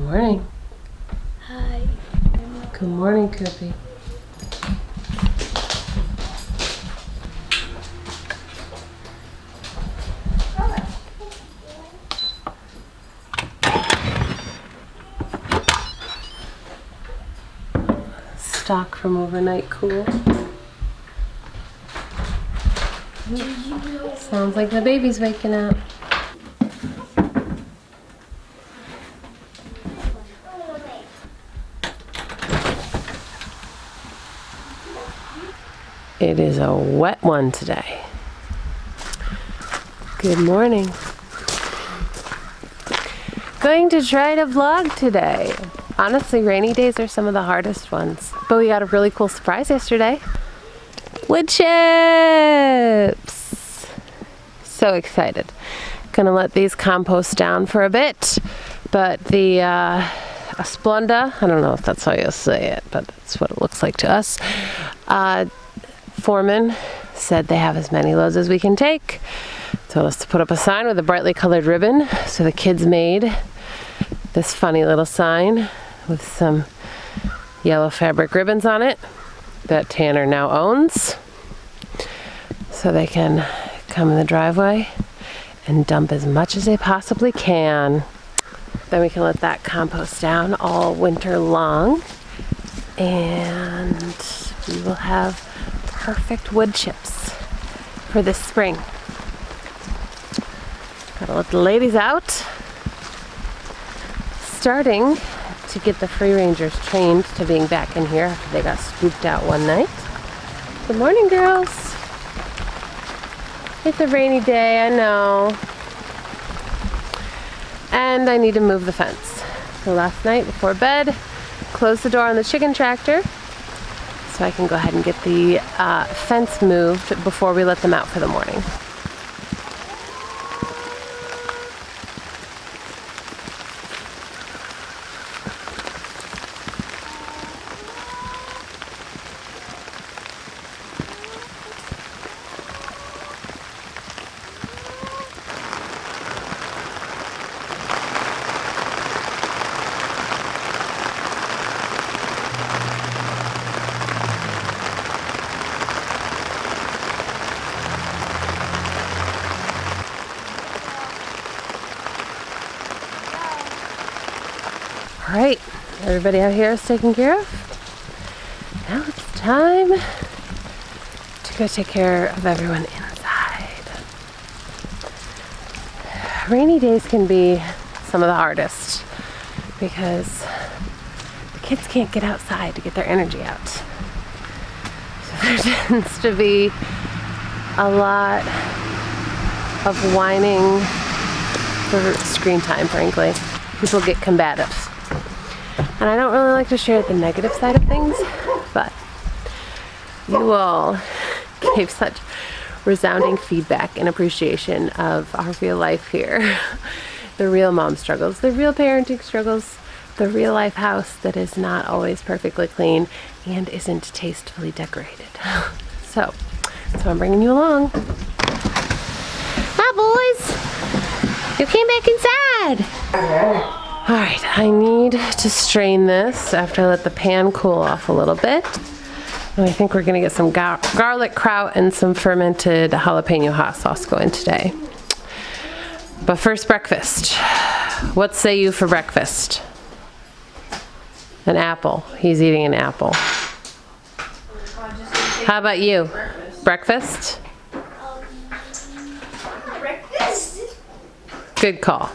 morning. Hi. Good morning, Cookie. Stock from overnight cool. Sounds like the baby's waking up. It is a wet one today. Good morning. Going to try to vlog today. Honestly, rainy days are some of the hardest ones. But we got a really cool surprise yesterday. Wood chips! So excited. Gonna let these compost down for a bit. But the Splenda, I don't know if that's how you say it, but that's what it looks like to us. Foreman said they have as many loads as we can take. Told us to put up a sign with a brightly colored ribbon. So the kids made this funny little sign with some yellow fabric ribbons on it that Tanner now owns. So they can come in the driveway and dump as much as they possibly can. Then we can let that compost down all winter long. And we will have perfect wood chips for this spring. Gotta let the ladies out. Starting to get the free rangers trained to being back in here after they got spooked out one night. Good morning, girls. It's a rainy day, I know. And I need to move the fence. So last night before bed, closed the door on the chicken tractor so I can go ahead and get the fence moved before we let them out for the morning. All right, everybody out here is taken care of. Now it's time to go take care of everyone inside. Rainy days can be some of the hardest because the kids can't get outside to get their energy out. So there tends to be a lot of whining for screen time, frankly. People get combative. And I don't really like to share the negative side of things, but you all gave such resounding feedback and appreciation of our real life here. The real mom struggles, the real parenting struggles, the real life house that is not always perfectly clean and isn't tastefully decorated. So I'm bringing you along. Hi, boys! You came back inside! All right, I need to strain this after I let the pan cool off a little bit. And I think we're gonna get some garlic kraut and some fermented jalapeno hot sauce going today. But first, breakfast. What say you for breakfast? An apple. He's eating an apple. How about you? Breakfast? Breakfast? Good call.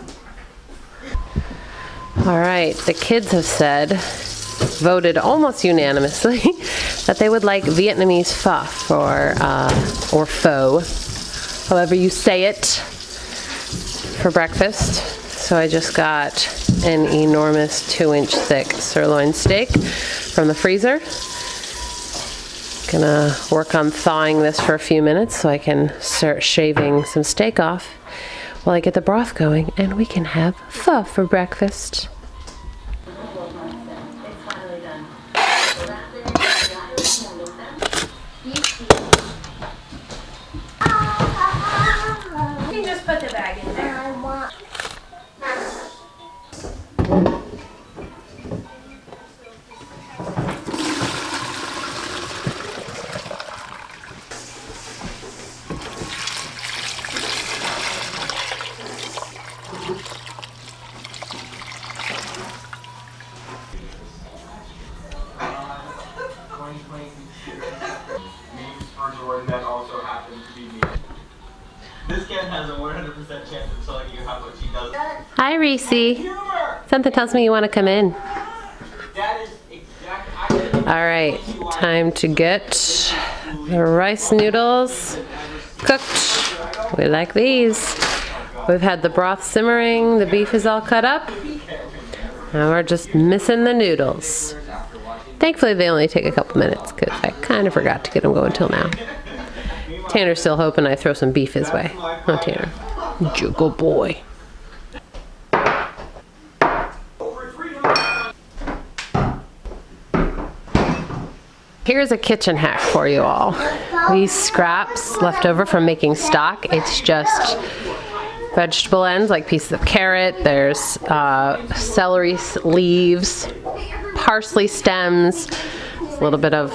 All right, the kids have voted almost unanimously that they would like Vietnamese pho or pho, however you say it, for breakfast. So I just got an enormous 2-inch thick sirloin steak from the freezer. Gonna work on thawing this for a few minutes so I can start shaving some steak off while I get the broth going, and we can have pho for breakfast. has a 100% chance of telling you how much he does. Hi, Reese. Something tells me you want to come in. That is exactly. All right, time to get the rice noodles cooked. We like these. We've had the broth simmering, the beef is all cut up. Now we're just missing the noodles. Thankfully they only take a couple minutes because I kind of forgot to get them going till now. Tanner's still hoping I throw some beef his way. Oh, Tanner. Good boy. Here's a kitchen hack for you all. These scraps left over from making stock, it's just vegetable ends like pieces of carrot, there's celery leaves, parsley stems, a little bit of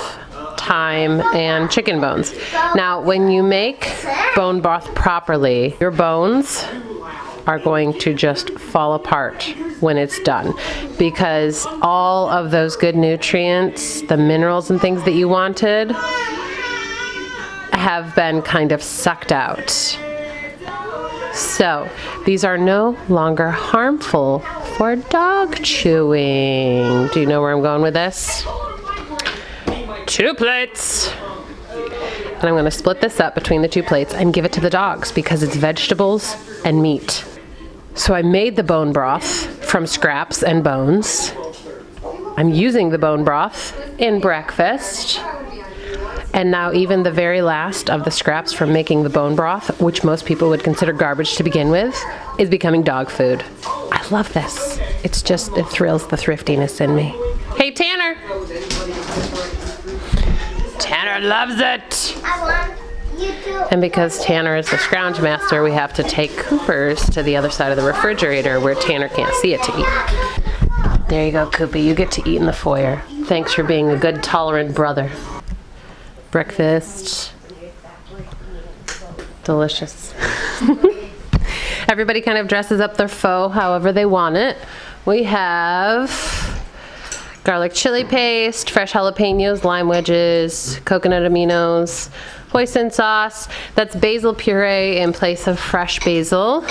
thyme, and chicken bones. Now when you make bone broth properly, your bones are going to just fall apart when it's done because all of those good nutrients, the minerals and things that you wanted, have been kind of sucked out. So these are no longer harmful for dog chewing. Do you know where I'm going with this? 2 plates. And I'm going to split this up between the 2 plates and give it to the dogs because it's vegetables and meat. So I made the bone broth from scraps and bones. I'm using the bone broth in breakfast. And now even the very last of the scraps from making the bone broth, which most people would consider garbage to begin with, is becoming dog food. I love this. It's just, it thrills the thriftiness in me. Hey, Tanner. Tanner loves it. I want you to. And because Tanner is the scrounge master, we have to take Cooper's to the other side of the refrigerator where Tanner can't see it to eat. There you go, Cooper. You get to eat in the foyer. Thanks for being a good, tolerant brother. Breakfast. Delicious. Everybody kind of dresses up their pho however they want it. We have garlic chili paste, fresh jalapenos, lime wedges, coconut aminos, hoisin sauce. That's basil puree in place of fresh basil.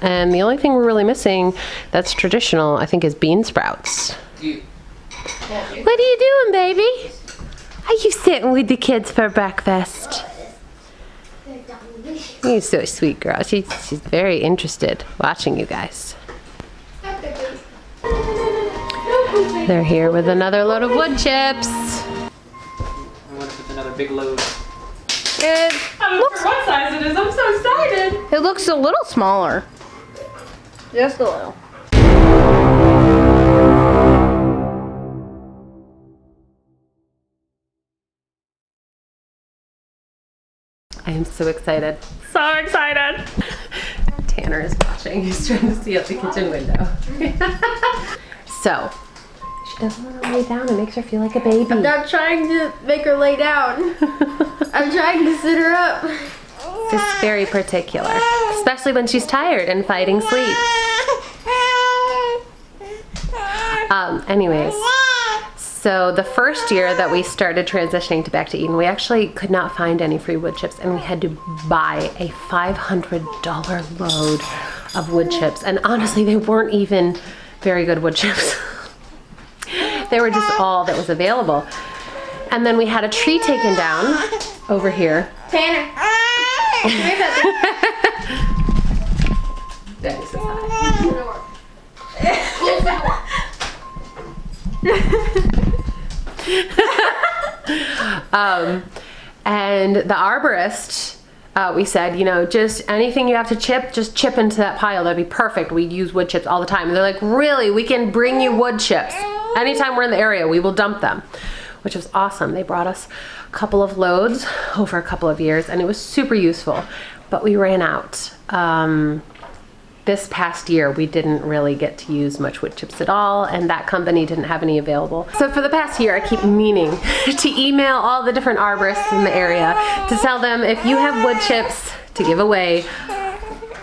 And the only thing we're really missing that's traditional, I think, is bean sprouts. What are you doing, baby? Are you sitting with the kids for breakfast? You're so sweet, girl. She's very interested watching you guys. They're here with another load of wood chips. I wonder if it's another big load. It looks, what size it is. I'm so excited. It looks a little smaller. Just a little. I am so excited. So excited. Tanner is watching. He's trying to see out the kitchen window. So, she doesn't want to lay down. It makes her feel like a baby. I'm not trying to make her lay down. I'm trying to sit her up. It's very particular, especially when she's tired and fighting sleep. Anyways, so the first year that we started transitioning to back to Eden, we actually could not find any free wood chips, and we had to buy a $500 load of wood chips. And honestly, they weren't even very good wood chips. They were just all that was available. And then we had a tree taken down over here. Tanner. Daddy says hi. And the arborist, we said, you know, just anything you have to chip, just chip into that pile. That'd be perfect. We use wood chips all the time. And they're like, really? We can bring you wood chips. Anytime we're in the area, we will dump them, which was awesome. They brought us a couple of loads over a couple of years, and it was super useful. But we ran out. This past year, we didn't really get to use much wood chips at all, and that company didn't have any available. So for the past year, I keep meaning to email all the different arborists in the area to tell them, if you have wood chips to give away,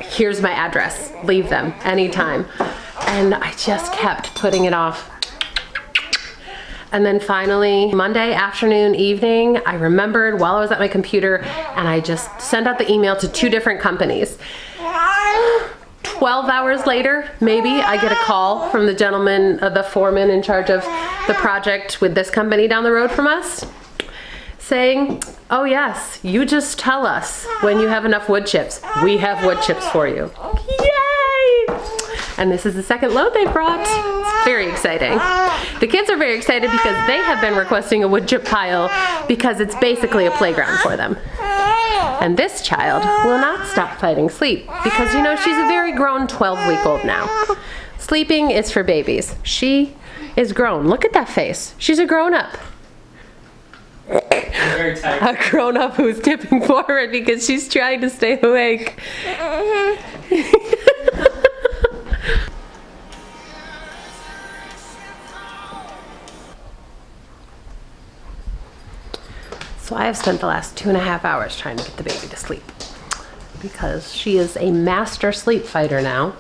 here's my address. Leave them anytime. And I just kept putting it off. And then finally, Monday afternoon, evening, I remembered while I was at my computer, and I just sent out the email to 2 different companies. 12 hours later, maybe, I get a call from the gentleman, the foreman in charge of the project with this company down the road from us, saying, oh yes, you just tell us when you have enough wood chips. We have wood chips for you. Yay! And this is the second load they brought. It's very exciting. The kids are very excited because they have been requesting a wood chip pile because it's basically a playground for them. And this child will not stop fighting sleep because, you know, she's a very grown 12-week-old now. Sleeping is for babies. She is grown. Look at that face. She's a grown-up. Very tight. A grown-up who's tipping forward because she's trying to stay awake. So I have spent the last 2.5 hours trying to get the baby to sleep because she is a master sleep fighter now.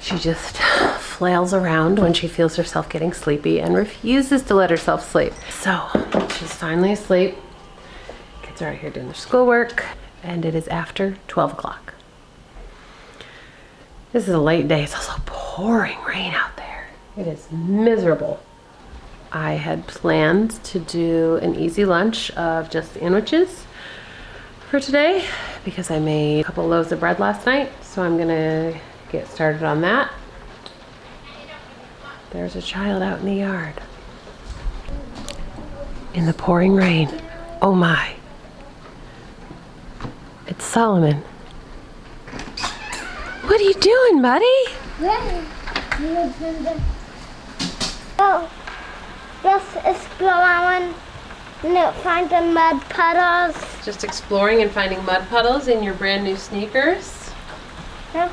She just flails around when she feels herself getting sleepy and refuses to let herself sleep. So she's finally asleep. Kids are out here doing their schoolwork and it is after 12 o'clock. This is a late day. It's also pouring rain out there. It is miserable. I had planned to do an easy lunch of just sandwiches for today because I made a couple loaves of bread last night. So I'm gonna get started on that. There's a child out in the yard. In the pouring rain. Oh my. It's Solomon. What are you doing, buddy? Oh. Just exploring, find the mud puddles. Just exploring and finding mud puddles in your brand new sneakers. Yeah.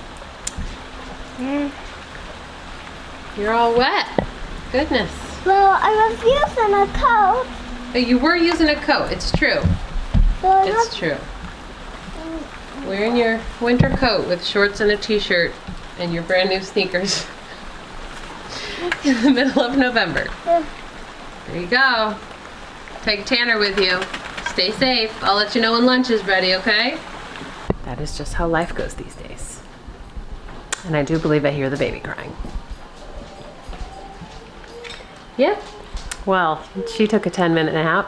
You're all wet. Goodness. Well, I was using a coat. Oh, you were using a coat. It's true. So It's true. Wearing your winter coat with shorts and a t-shirt and your brand new sneakers in the middle of November. There you go. Take Tanner with you. Stay safe. I'll let you know when lunch is ready, okay? That is just how life goes these days. And I do believe I hear the baby crying. Yeah. Well, she took a 10-minute nap.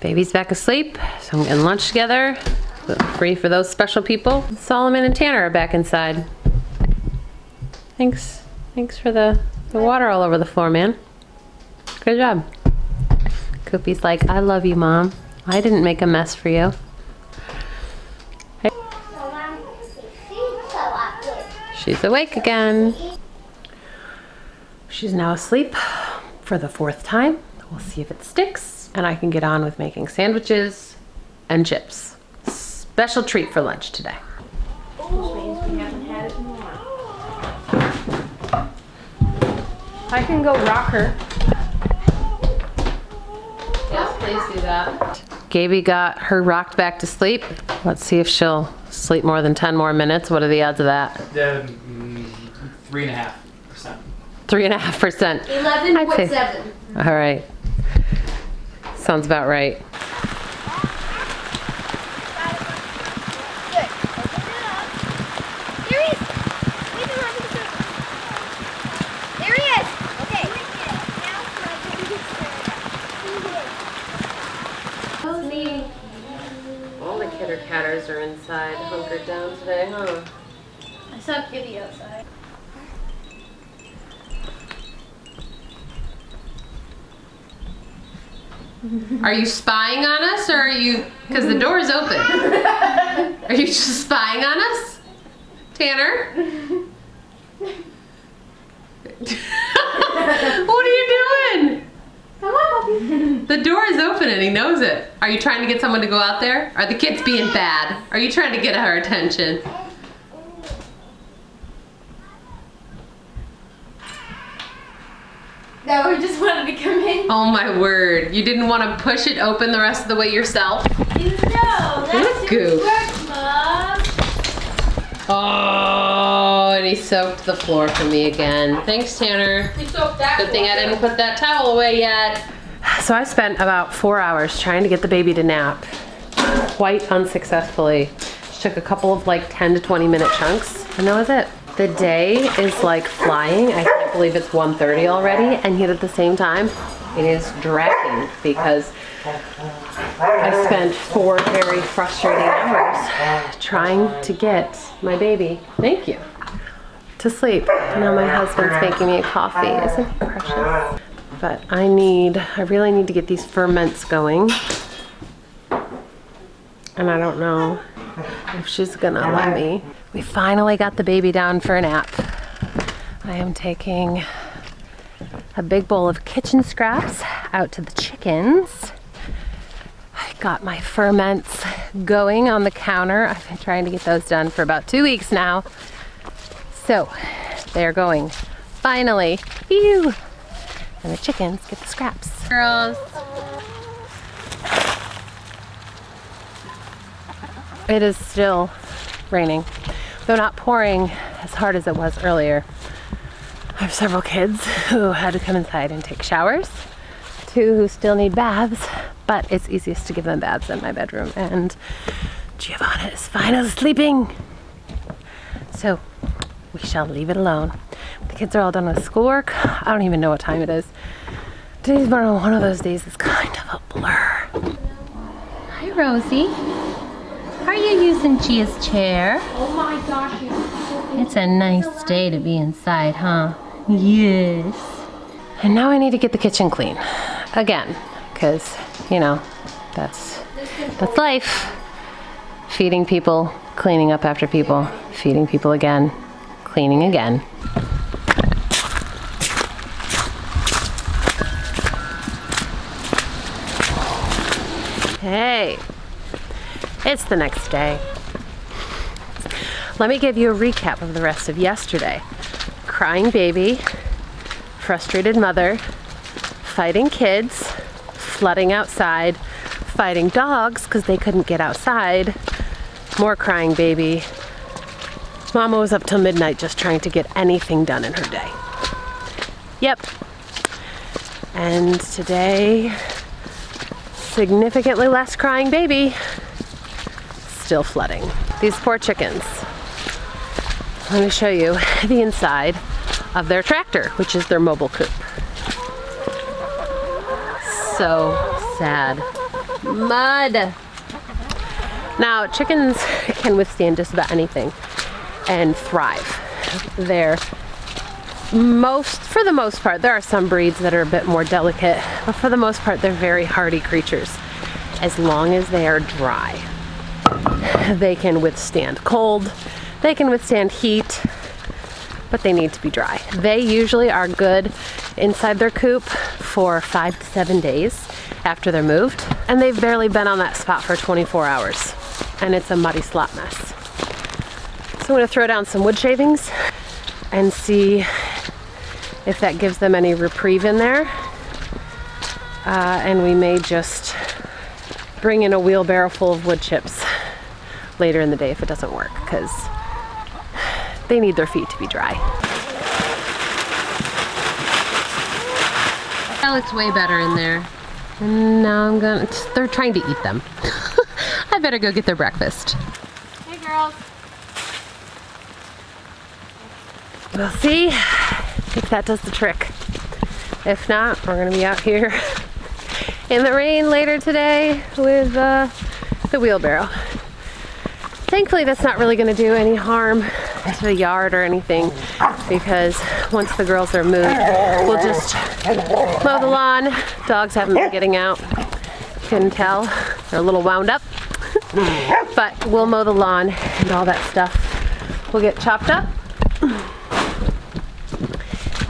Baby's back asleep, so I'm getting lunch together. Free for those special people. Solomon and Tanner are back inside. Thanks for the water all over the floor, man. Good job. Koopy's like, I love you, Mom. I didn't make a mess for you. Hey. She's awake again. She's now asleep for the 4th time. We'll see if it sticks, and I can get on with making sandwiches and chips. Special treat for lunch today. I can go rock her. Yes, please do that. Gaby got her rocked back to sleep. Let's see if she'll sleep more than 10 more minutes. What are the odds of that? 3.5%. 3.5%. 11.7. All right. Sounds about right. There he is. There he is. Okay. All the kitter-catters are inside, hunkered down today, huh? I saw Kitty outside. Are you spying on us, or are you, because the door is open. Are you just spying on us? Tanner? What are you doing? Come on, puppy. The door is open and he knows it. Are you trying to get someone to go out there? Are the kids being bad? Are you trying to get her attention? No, we just wanted to come in. Oh my word. You didn't want to push it open the rest of the way yourself? No, that's What a goof. work, Mom. Oh, and he soaked the floor for me again. Thanks, Tanner. We soaked that. Good thing I didn't put that towel away yet. So I spent about 4 hours trying to get the baby to nap, quite unsuccessfully. Just took a couple of like 10 to 20 minute chunks, and that was it. The day is like flying. I can't believe it's 1:30 already, and yet at the same time, it is dragging because I spent 4 very frustrating hours trying to get my baby, thank you, to sleep. Now my husband's making me a coffee. Isn't he precious? But I really need to get these ferments going. And I don't know if she's gonna let me. We finally got the baby down for a nap. I am taking a big bowl of kitchen scraps out to the chickens. I got my ferments going on the counter. I've been trying to get those done for about 2 weeks now. So they're going, finally. Phew. And the chickens get the scraps. Girls. It is still raining, though not pouring as hard as it was earlier. I have several kids who had to come inside and take showers, 2 who still need baths, but it's easiest to give them baths in my bedroom, and Giovanna is finally sleeping. So we shall leave it alone. The kids are all done with schoolwork. I don't even know what time it is. Today's one of those days that's kind of a blur. Hi, Rosie. Are you using Gia's chair? Oh my gosh, It's a nice day to be inside, huh? Yes. And now I need to get the kitchen clean. Again, because, you know, that's life. Feeding people, cleaning up after people, feeding people again, cleaning again. Hey. It's the next day. Let me give you a recap of the rest of yesterday. Crying baby, frustrated mother, fighting kids, flooding outside, fighting dogs because they couldn't get outside, more crying baby. Mama was up till midnight just trying to get anything done in her day. Yep. And today, significantly less crying baby. Still flooding. These poor chickens. Let me show you the inside of their tractor, which is their mobile coop. So sad. Mud. Now, chickens can withstand just about anything and thrive. For the most part, there are some breeds that are a bit more delicate, but for the most part, they're very hardy creatures. As long as they are dry. They can withstand cold, they can withstand heat, but they need to be dry. They usually are good inside their coop for 5 to 7 days after they're moved, and they've barely been on that spot for 24 hours, and it's a muddy slop mess. So I'm going to throw down some wood shavings and see if that gives them any reprieve in there, and we may just bring in a wheelbarrow full of wood chips later in the day if it doesn't work, because they need their feet to be dry. Well, it's way better in there. And now they're trying to eat them. I better go get their breakfast. Hey girls. We'll see if that does the trick. If not, we're gonna be out here in the rain later today with the wheelbarrow. Thankfully, that's not really going to do any harm to the yard or anything, because once the girls are moved, we'll just mow the lawn. Dogs haven't been getting out. Couldn't tell. They're a little wound up. But we'll mow the lawn and all that stuff will get chopped up.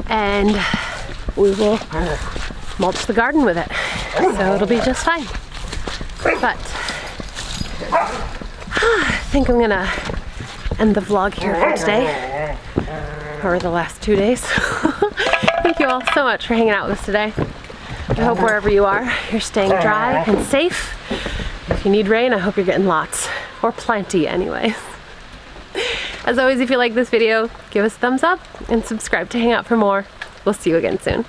And we will mulch the garden with it. So it'll be just fine. But I think I'm gonna end the vlog here for today, or the last 2 days. Thank you all so much for hanging out with us today. I hope wherever you are, you're staying dry and safe. If you need rain, I hope you're getting lots, or plenty anyways. As always, if you like this video, give us a thumbs up and subscribe to hang out for more. We'll see you again soon.